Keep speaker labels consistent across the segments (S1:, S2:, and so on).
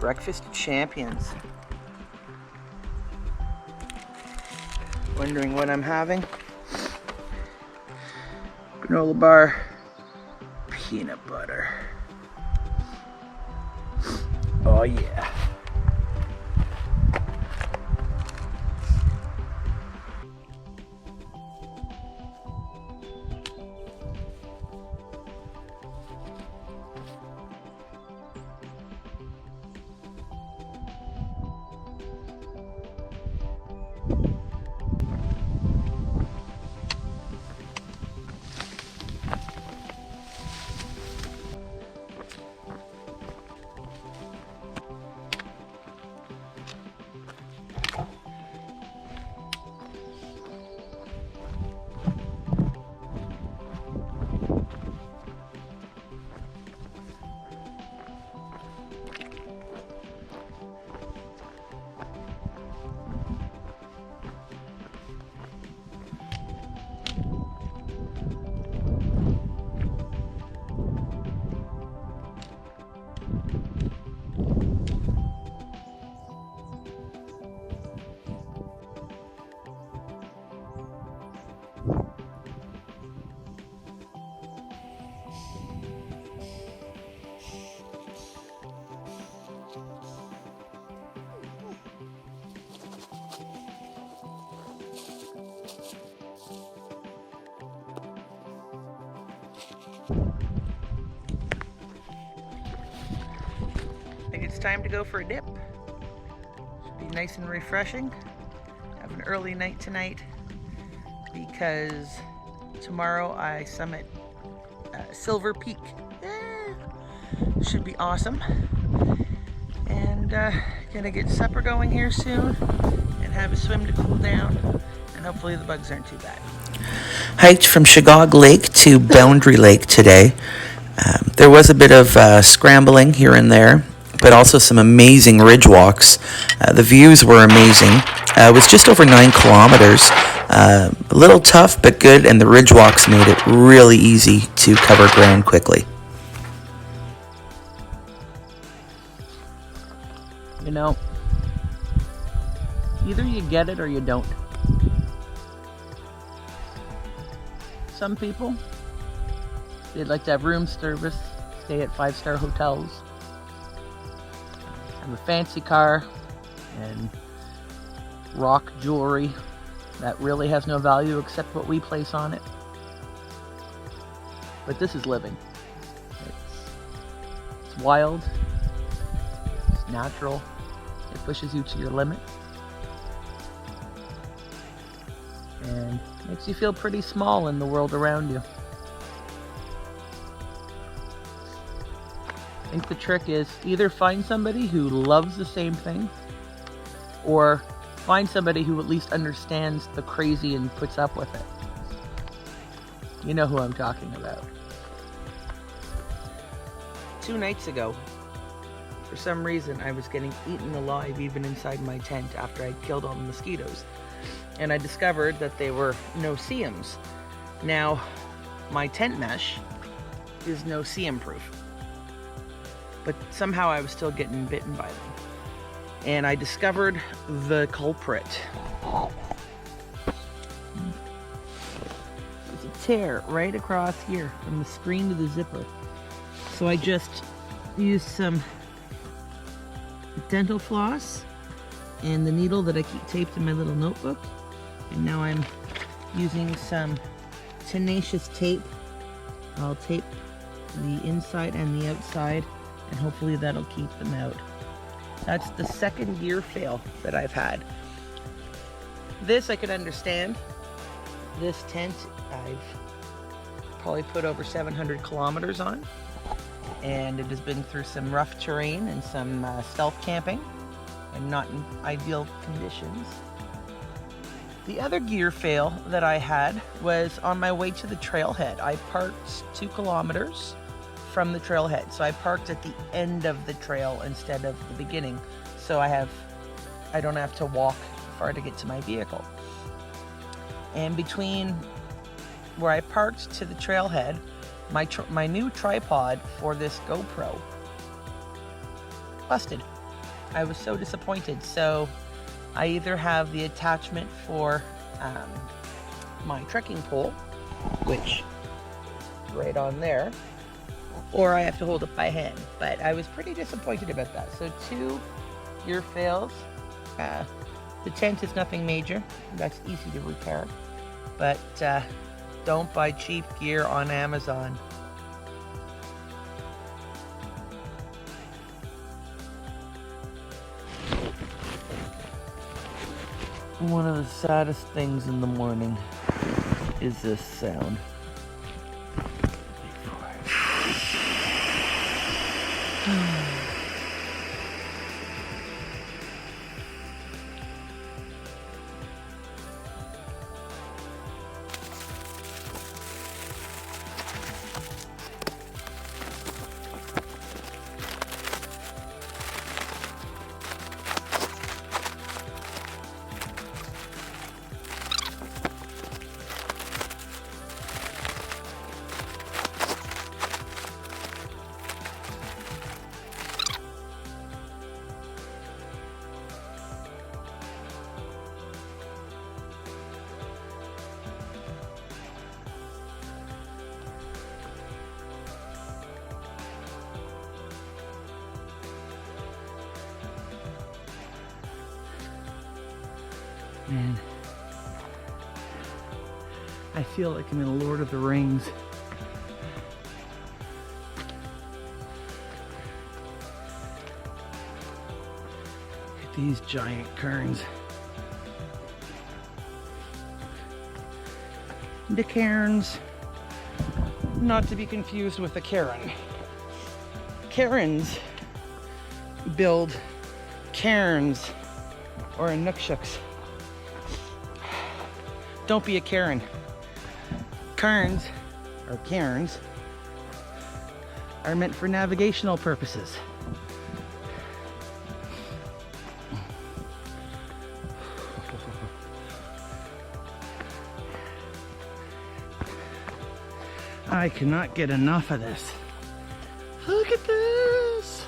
S1: Breakfast champions. Wondering what I'm having? Granola bar, peanut butter. Oh yeah. I think it's time to go for a dip. Should be nice and refreshing. Have an early night tonight because tomorrow I summit Silver Peak. Should be awesome. And gonna get supper going here soon and have a swim to cool down, and hopefully the bugs aren't too bad. Hiked from Shigaug Lake to Boundary Lake today. There was a bit of scrambling here and there, but also some amazing ridge walks. The views were amazing. It was just over 9 kilometers. A little tough, but good, and the ridge walks made it really easy to cover ground quickly. You know, either you get it or you don't. Some people, they'd like to have room service, stay at 5-star hotels, have a fancy car, and rock jewelry that really has no value except what we place on it. But this is living. It's wild, it's natural, it pushes you to your limit, and makes you feel pretty small in the world around you. I think the trick is either find somebody who loves the same thing, or find somebody who at least understands the crazy and puts up with it. You know who I'm talking about. 2 nights ago, for some reason, I was getting eaten alive even inside my tent after I'd killed all the mosquitoes. And I discovered that they were no-see-ums. Now, my tent mesh is no-see-um proof. But somehow I was still getting bitten by them. And I discovered the culprit. There's a tear right across here from the screen to the zipper. So I just used some dental floss and the needle that I keep taped in my little notebook. And now I'm using some tenacious tape. I'll tape the inside and the outside, and hopefully that'll keep them out. That's the second gear fail that I've had. This I could understand. This tent I've probably put over 700 kilometers on, and it has been through some rough terrain and some stealth camping and not in ideal conditions. The other gear fail that I had was on my way to the trailhead. I parked 2 kilometers from the trailhead. So I parked at the end of the trail instead of the beginning. So I don't have to walk far to get to my vehicle. And between where I parked to the trailhead, my new tripod for this GoPro busted. I was so disappointed. So I either have the attachment for my trekking pole, which is right on there, or I have to hold it by hand. But I was pretty disappointed about that. So 2 year fails. The tent is nothing major. That's easy to repair. But don't buy cheap gear on Amazon. One of the saddest things in the morning is this sound. Man, I feel like I'm in Lord of the Rings. Look at these giant cairns. The cairns, not to be confused with a cairn. Cairns build cairns or inuksuks. Don't be a Karen. Cairns, or cairns, are meant for navigational purposes. I cannot get enough of this. Look at this!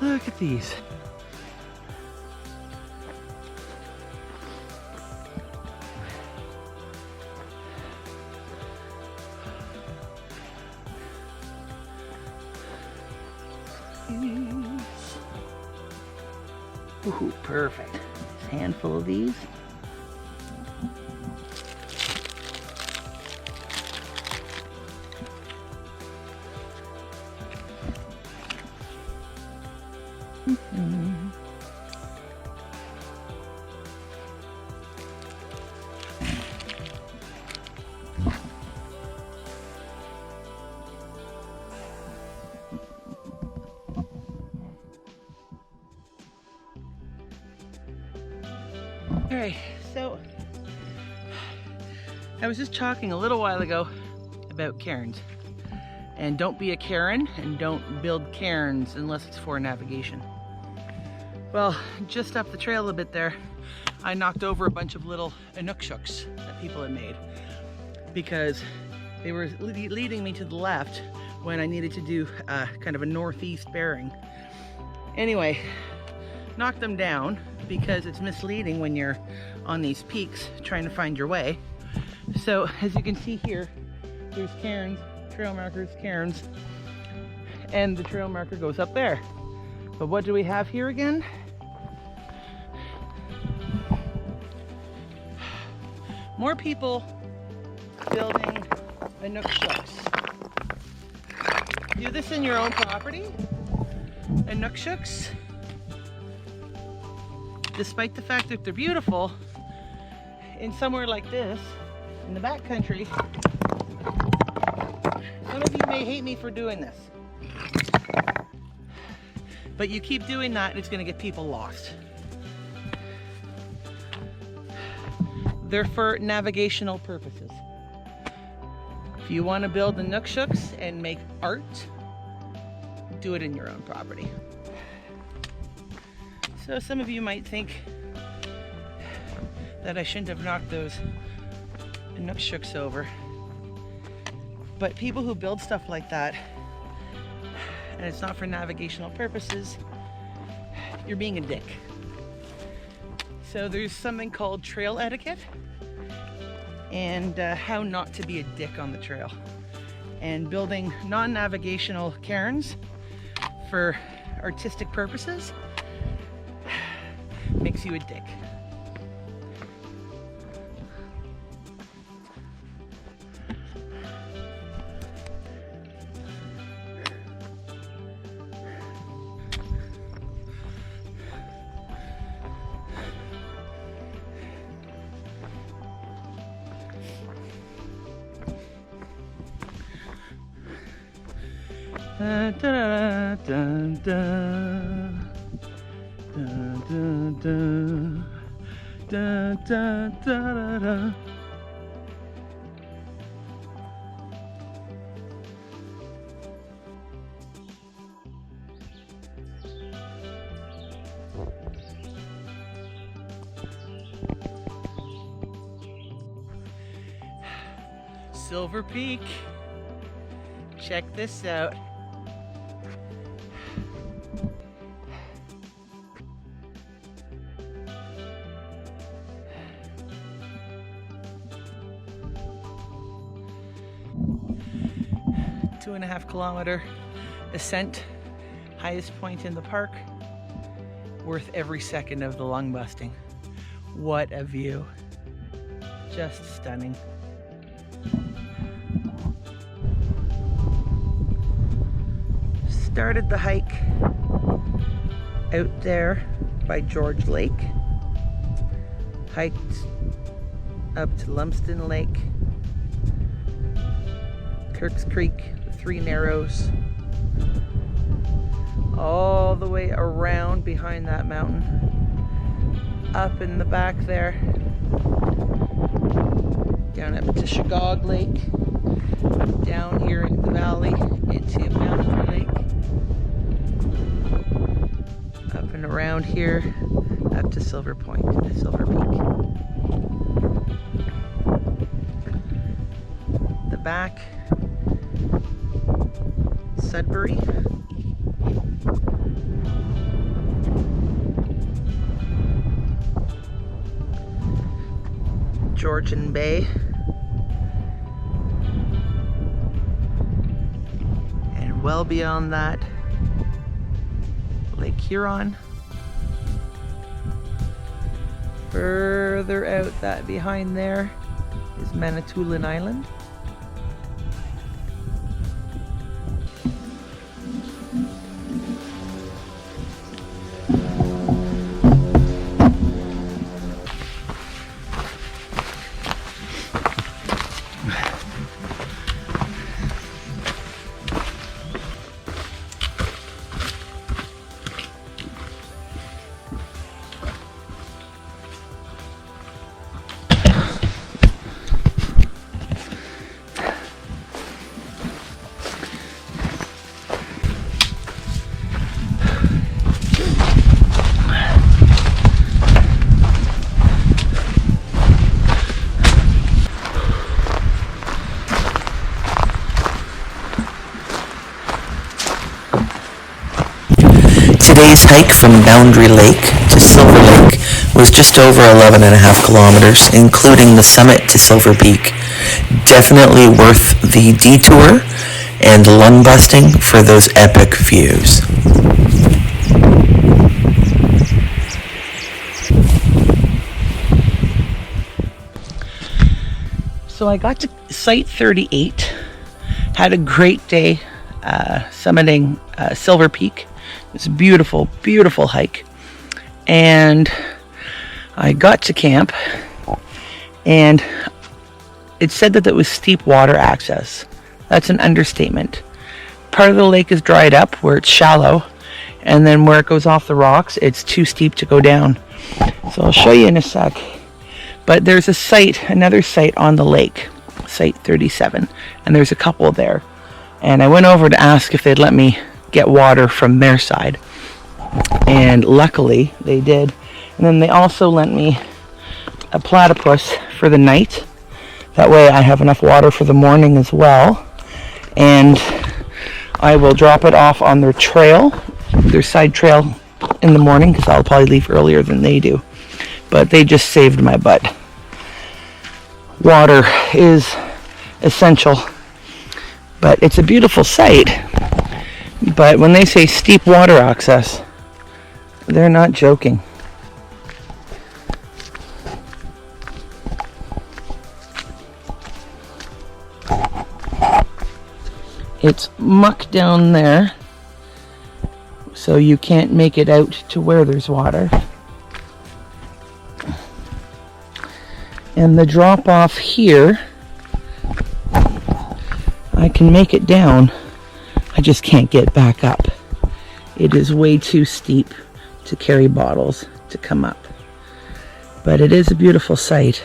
S1: Look at these. Ooh, perfect. Just a handful of these. Okay, so I was just talking a little while ago about cairns. And don't be a Karen and don't build cairns unless it's for navigation. Well, just up the trail a bit there, I knocked over a bunch of little inuksuks that people had made because they were leading me to the left when I needed to do kind of a northeast bearing. Anyway, knocked them down because it's misleading when you're on these peaks trying to find your way. So as you can see here, there's cairns, trail markers, cairns, and the trail marker goes up there. But what do we have here again? More people building inuksuks. Do this in your own property. Inuksuks, despite the fact that they're beautiful, in somewhere like this, in the backcountry, some of you may hate me for doing this. But you keep doing that, it's going to get people lost. They're for navigational purposes. If you want to build the inuksuks and make art, do it in your own property. So some of you might think that I shouldn't have knocked those inuksuks over. But people who build stuff like that, and it's not for navigational purposes, you're being a dick. So there's something called trail etiquette, and how not to be a dick on the trail. And building non-navigational cairns for artistic purposes makes you a dick. Da, da, da, da, da, da, da, da, da, da. Silver Peak. Check this out. Two and a half kilometer ascent, highest point in the park, worth every second of the lung busting. What a view. Just stunning. Started the hike out there by George Lake, hiked up to Lumsden Lake, Kirk's Creek, the Three Narrows, all the way around behind that mountain, up in the back there, down up to Shigaug Lake, down here in the valley into Boundary Lake, up and around here, up to Silver Point, Silver Peak. The back, Sudbury, Georgian Bay, and well beyond that, Lake Huron. Further out, that behind there is Manitoulin Island.
S2: Today's hike from Boundary Lake to Silver Lake was just over 11.5 kilometers, including the summit to Silver Peak. Definitely worth the detour and lung busting for those epic views.
S1: So I got to site 38, had a great day summiting Silver Peak. It's a beautiful, beautiful hike. And I got to camp, and it said that it was steep water access. That's an understatement. Part of the lake is dried up where it's shallow, and then where it goes off the rocks, it's too steep to go down. So I'll show you in a sec. But there's a site, another site on the lake, site 37, and there's a couple there. And I went over to ask if they'd let me get water from their side, and luckily they did. And then they also lent me a platypus for the night. That way I have enough water for the morning as well. And I will drop it off on their trail, their side trail in the morning, because I'll probably leave earlier than they do. But they just saved my butt. Water is essential, but it's a beautiful sight. But when they say steep water access, they're not joking. It's muck down there, so you can't make it out to where there's water. And the drop off here, I can make it down. I just can't get back up. It is way too steep to carry bottles to come up. But it is a beautiful sight.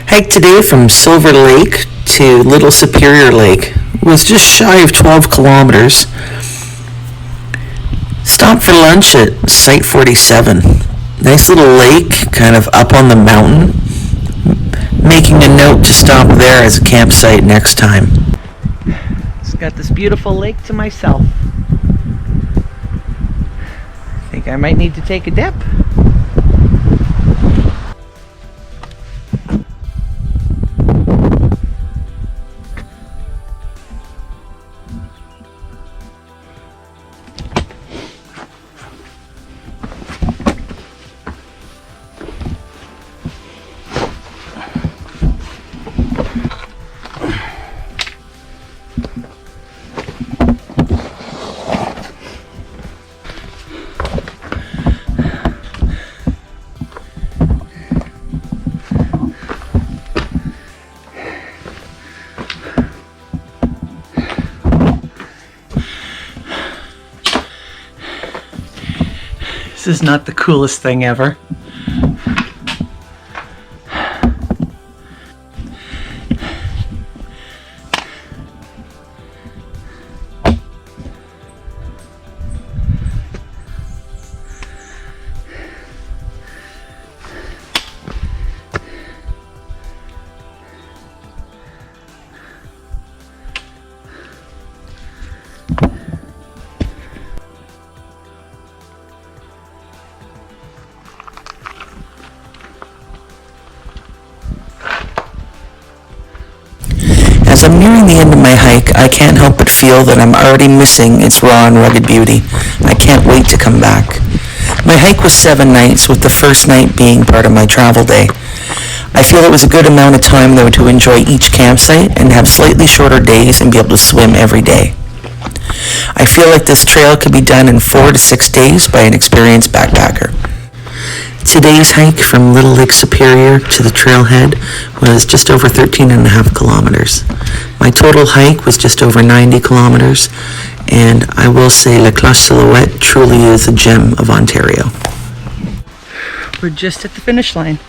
S2: Hike today from Silver Lake to Little Superior Lake was just shy of 12 kilometers. Stopped for lunch at Site 47. Nice little lake, kind of up on the mountain. Making a note to stop there as a campsite next time.
S1: It's got this beautiful lake to myself. I think I might need to take a dip. This is not the coolest thing ever.
S2: As I'm nearing the end of my hike, I can't help but feel that I'm already missing its raw and rugged beauty. I can't wait to come back. My hike was 7 nights, with the first night being part of my travel day. I feel it was a good amount of time, though, to enjoy each campsite and have slightly shorter days and be able to swim every day. I feel like this trail could be done in 4 to 6 days by an experienced backpacker. Today's hike from Little Lake Superior to the trailhead was just over 13.5 kilometers. My total hike was just over 90 kilometers, and I will say La Cloche Silhouette truly is a gem of Ontario.
S1: We're just at the finish line.